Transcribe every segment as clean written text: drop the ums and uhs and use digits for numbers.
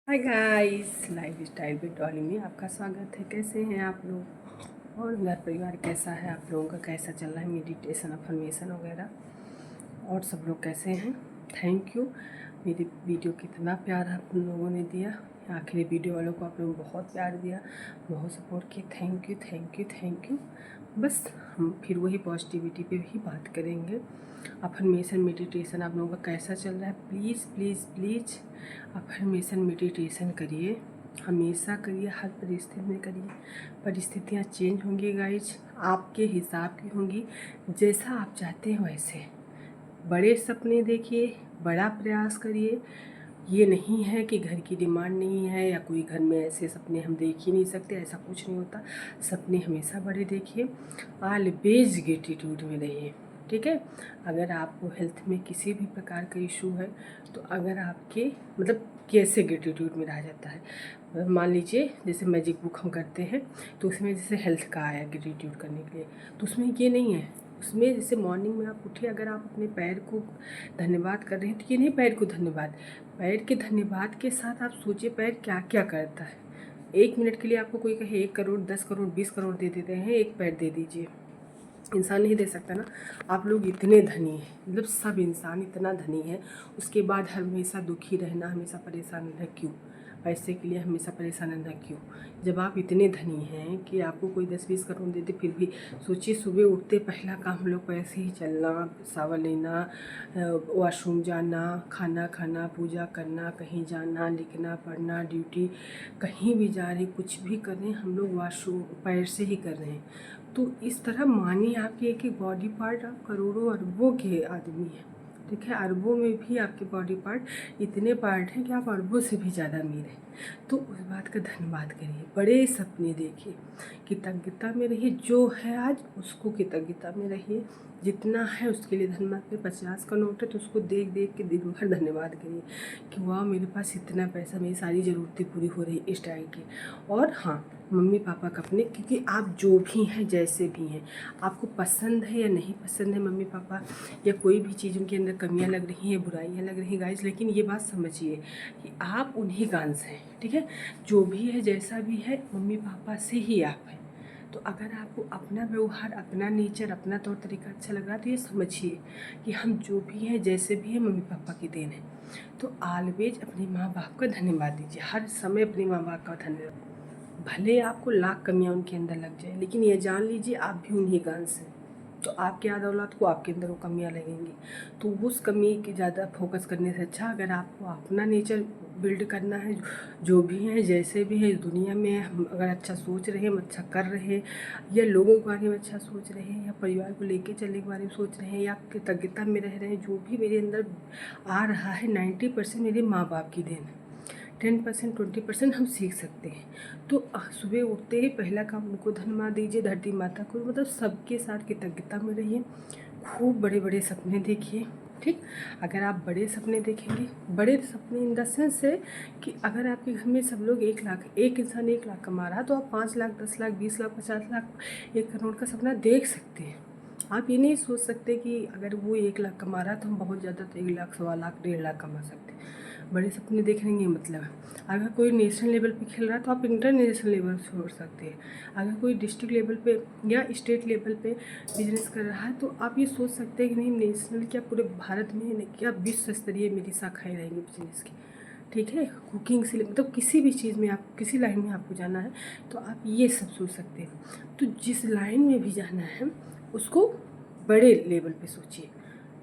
Hi guys, life style with Dolly में आपका स्वागत है। कैसे हैं आप लोग और घर परिवार कैसा है? आप लोगों का कैसा चल रहा है? मेडिटेशन अफर्मेशन वगैरह और सब लोग कैसे हैं? Thank you. मेरी वीडियो कितना प्यार आप लोगों ने दिया। आखिरी वीडियो वालों को आप लोगों ने बहुत प्यार दिया, बहुत सपोर्ट किया। Thank you thank you thank you. बस हम फिर वही पॉजिटिविटी पे ही बात करेंगे। अफर्मेशन मेडिटेशन आप लोगों का कैसा चल रहा है? Please please please affirmation meditation करिए, हमेशा करिए, हर परिस्थिति में करिए। परिस्थितियाँ चेंज होंगी गाइज, आपके हिसाब की होंगी, जैसा आप चाहते हैं वैसे। बड़े सपने देखिए, बड़ा प्रयास करिए। ये नहीं है कि घर की डिमांड नहीं है या कोई घर में ऐसे सपने हम देख ही नहीं सकते, ऐसा कुछ नहीं होता। सपने हमेशा बड़े देखिए। ऑलवेज ग्रेटिट्यूड में रहिए, ठीक है। अगर आपको हेल्थ में किसी भी प्रकार का इशू है तो अगर आपके मतलब कैसे ग्रेटिट्यूड में रहा जाता है, मान लीजिए जैसे मैजिक बुक हम करते हैं तो उसमें जैसे हेल्थ का आया ग्रेटिट्यूड करने के लिए, तो उसमें ये नहीं है। उसमें जैसे मॉर्निंग में आप उठे, अगर आप अपने पैर को धन्यवाद कर रहे हैं तो ये नहीं पैर को धन्यवाद, पैर के धन्यवाद के साथ आप सोचिए पैर क्या क्या करता है। 1 मिनट के लिए आपको कोई कहे 1 करोड़ 10 करोड़ 20 करोड़ दे देते हैं, एक पैर दे दीजिए। इंसान नहीं दे सकता ना। आप लोग इतने धनी हैं, मतलब सब इंसान इतना धनी है, उसके बाद हमेशा दुखी रहना, हमेशा परेशान रहना क्यों? पैसे के लिए हमेशा परेशान रहना क्यों? जब आप इतने धनी हैं कि आपको कोई 10-20 करोड़ देते फिर भी सोचिए, सुबह उठते पहला काम हम लोग को ऐसे ही चलना, शावर लेना, वॉशरूम जाना, खाना खाना, पूजा करना, कहीं जाना, लिखना पढ़ना, ड्यूटी, कहीं भी जा रहे कुछ भी कर रहे हैं हम लोग वॉशरूम पैर से ही कर रहे हैं। तो इस तरह मानिए आपके एक एक बॉडी पार्ट, आप करोड़ों अरबों के आदमी हैं, ठीक है। अरबों में भी आपके बॉडी पार्ट इतने पार्ट हैं कि आप अरबों से भी ज़्यादा अमीर हैं। तो उस बात का धन्यवाद करिए, बड़े सपने देखिए, कृतज्ञता में रहिए। जो है आज उसको कृतज्ञता में रहिए, जितना है उसके लिए धन्यवाद करिए। 50 का नोट है तो उसको देख देख के दिन भर धन्यवाद करिए कि वाह मेरे पास इतना पैसा, मेरी सारी ज़रूरतें पूरी हो रही इस टाइप की। और हाँ, मम्मी पापा का अपने, क्योंकि आप जो भी हैं जैसे भी हैं, आपको पसंद है या नहीं पसंद है मम्मी पापा, या कोई भी चीज़ उनके अंदर कमियां लग रही हैं, बुराइयां लग रही हैं गाइस, लेकिन ये बात समझिए कि आप उन्हीं का अंश हैं, ठीक है। जो भी है जैसा भी है मम्मी पापा से ही आप हैं। तो अगर आपको अपना व्यवहार, अपना नेचर, अपना तौर तरीका अच्छा लग रहा है तो ये समझिए कि हम जो भी हैं जैसे भी हैं मम्मी पापा की देन है। तो ऑलवेज अपने माँ बाप का धन्यवाद दीजिए, हर समय अपने माँ बाप का धन्यवाद। भले आपको लाख कमियां उनके अंदर लग जाए, लेकिन ये जान लीजिए आप भी उन्हीं का अंश हैं। तो आपके आद औलाद को आपके अंदर वो कमियां लगेंगी, तो उस कमी की ज़्यादा फोकस करने से अच्छा अगर आपको अपना नेचर बिल्ड करना है, जो भी हैं जैसे भी हैं इस दुनिया में, हम अगर अच्छा सोच रहे हैं, हम अच्छा कर रहे हैं, या लोगों के बारे में अच्छा सोच रहे हैं, या परिवार को लेके चलने के बारे में सोच रहे हैं, या कृतज्ञता में रह रहे हैं, जो भी मेरे अंदर आ रहा है 90% मेरे माँ बाप की देन है। 10% 20% हम सीख सकते हैं। तो सुबह उठते ही पहला काम उनको धन्यवाद दीजिए, धरती माता को, मतलब सबके साथ कृतज्ञता में रहिए। खूब बड़े बड़े सपने देखिए, ठीक। अगर आप बड़े सपने देखेंगे, बड़े सपने इन द सेंस है कि अगर आपके घर में सब लोग 1 लाख, एक इंसान 1 लाख कमा रहा है तो आप 5 लाख 10 लाख 20 लाख 50 लाख 1 करोड़ का सपना देख सकते हैं। आप ये नहीं सोच सकते कि अगर वो 1 लाख कमा रहा है तो हम बहुत ज़्यादा तो 1 लाख 1.25 लाख 1.5 लाख कमा सकते हैं। बड़े सपने देखने के मतलब है, अगर कोई नेशनल लेवल पे खेल रहा है तो आप इंटरनेशनल लेवल छोड़ सकते हैं। अगर कोई डिस्ट्रिक्ट लेवल पे या स्टेट लेवल पे बिजनेस कर रहा है तो आप ये सोच सकते हैं कि नहीं नेशनल क्या पूरे भारत में क्या विश्व स्तरीय मेरी शाखाएँ रहेंगी बिजनेस की, ठीक है। कुकिंग से मतलब किसी भी चीज़ में आप किसी लाइन में आपको जाना है तो आप ये सब सोच सकते हैं। तो जिस लाइन में भी जाना है उसको बड़े लेवल पे सोचिए।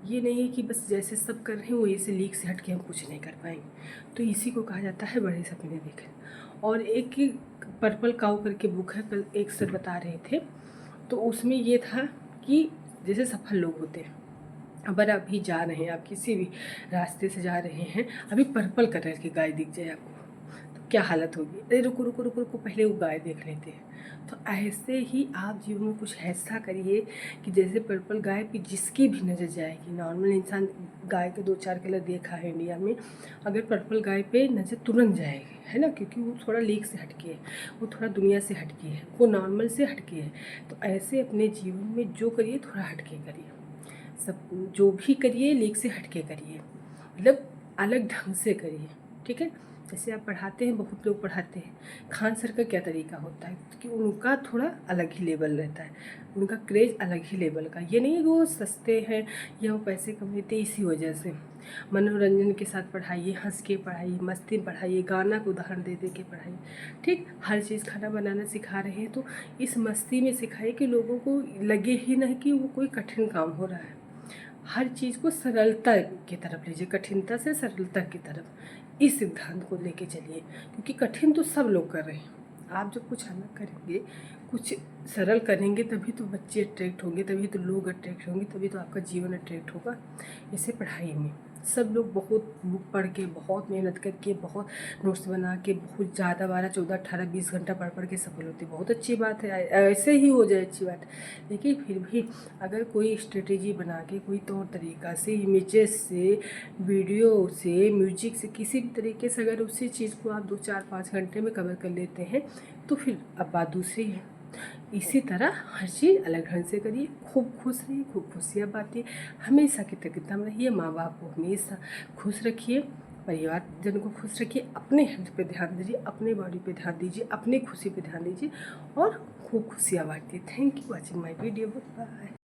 ये नहीं है कि बस जैसे सब कर रहे हैं वही से लीक से हट के हम कुछ नहीं कर पाएंगे। तो इसी को कहा जाता है बड़े सपने देखें। और एक पर्पल काऊ करके बुक है, कल एक सर बता रहे थे, तो उसमें ये था कि जैसे सफल लोग होते हैं, अगर अभी जा रहे हैं, आप किसी भी रास्ते से जा रहे हैं, अभी पर्पल कलर की गाय दिख जाए आपको तो क्या हालत होगी? अरे रुको रुको रुको रुको, पहले वो गाय देख लेते हैं। तो ऐसे ही आप जीवन में कुछ ऐसा करिए कि जैसे पर्पल गाय पे जिसकी भी नज़र जाएगी, नॉर्मल इंसान गाय के 2-4 कलर देखा है इंडिया में, अगर पर्पल गाय पे नज़र तुरंत जाएगी, है ना, क्योंकि वो थोड़ा लीक से हटके है, वो थोड़ा दुनिया से हटके है, वो नॉर्मल से हटके है। तो ऐसे अपने जीवन में जो करिए थोड़ा हटके करिए, सब जो भी करिए लीक से हटके करिए, मतलब अलग ढंग से करिए, ठीक है। जैसे आप पढ़ाते हैं, बहुत लोग पढ़ाते हैं, खान सर का क्या तरीका होता है कि उनका थोड़ा अलग ही लेवल रहता है, उनका क्रेज़ अलग ही लेवल का। ये नहीं है कि वो सस्ते हैं या वो पैसे कमाते इसी वजह से। मनोरंजन के साथ पढ़ाइए, हंस के पढ़ाइए, मस्ती में पढ़ाइए, गाना को उदाहरण दे दे के पढ़ाइए, ठीक। हर चीज़ खाना बनाना सिखा रहे हैं तो इस मस्ती में सिखाइए कि लोगों को लगे ही नहीं कि वो कोई कठिन काम हो रहा है। हर चीज़ को सरलता की तरफ लीजिए, कठिनता से सरलता की तरफ, इस सिद्धांत को लेके चलिए, क्योंकि कठिन तो सब लोग कर रहे हैं। आप जब कुछ अलग करेंगे, कुछ सरल करेंगे, तभी तो बच्चे अट्रैक्ट होंगे, तभी तो लोग अट्रैक्ट होंगे, तभी तो आपका जीवन अट्रैक्ट होगा। इसे पढ़ाई में सब लोग बहुत बुक पढ़ के, बहुत मेहनत करके, बहुत नोट्स बना के, बहुत ज़्यादा 12, 14, 18, 20 घंटा पढ़ के सफल होते, बहुत अच्छी बात है, ऐसे ही हो जाए अच्छी बात। लेकिन फिर भी अगर कोई स्ट्रेटेजी बना के, कोई तौर तरीका से, इमेजेस से, वीडियो से, म्यूजिक से, किसी भी तरीके से अगर उसी चीज़ को आप 2, 4, 5 घंटे में कवर कर लेते हैं तो फिर अब बात दूसरी है। इसी तरह हर चीज़ अलग ढंग से करिए, खूब खुश रहिए, खूब खुशियाँ बांटिए, हमेशा कृतज्ञता में रहिए, माँ बाप को हमेशा खुश रखिए, परिवार जन को खुश रखिए, अपने हेल्थ पे ध्यान दीजिए, अपने बॉडी पे ध्यान दीजिए, अपनी खुशी पे ध्यान दीजिए और खूब खुशियाँ बांटिए। Thank you watching my video, bye.